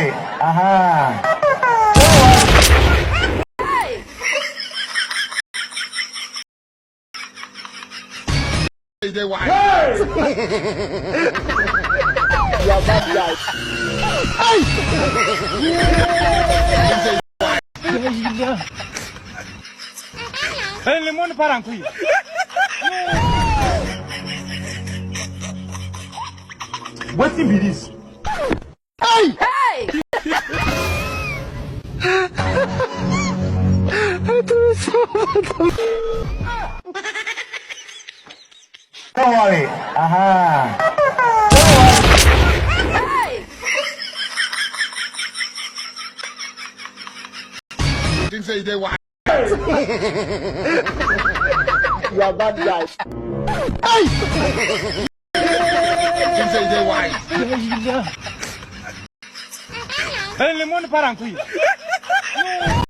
worry. Aha. They why? You're bad guy. Hey, lemon parangkuy. What's in this? Don't worry. Aha. Didn't say they why? You're bad guy. Didn't say they why? Hey, lemon parangkuy.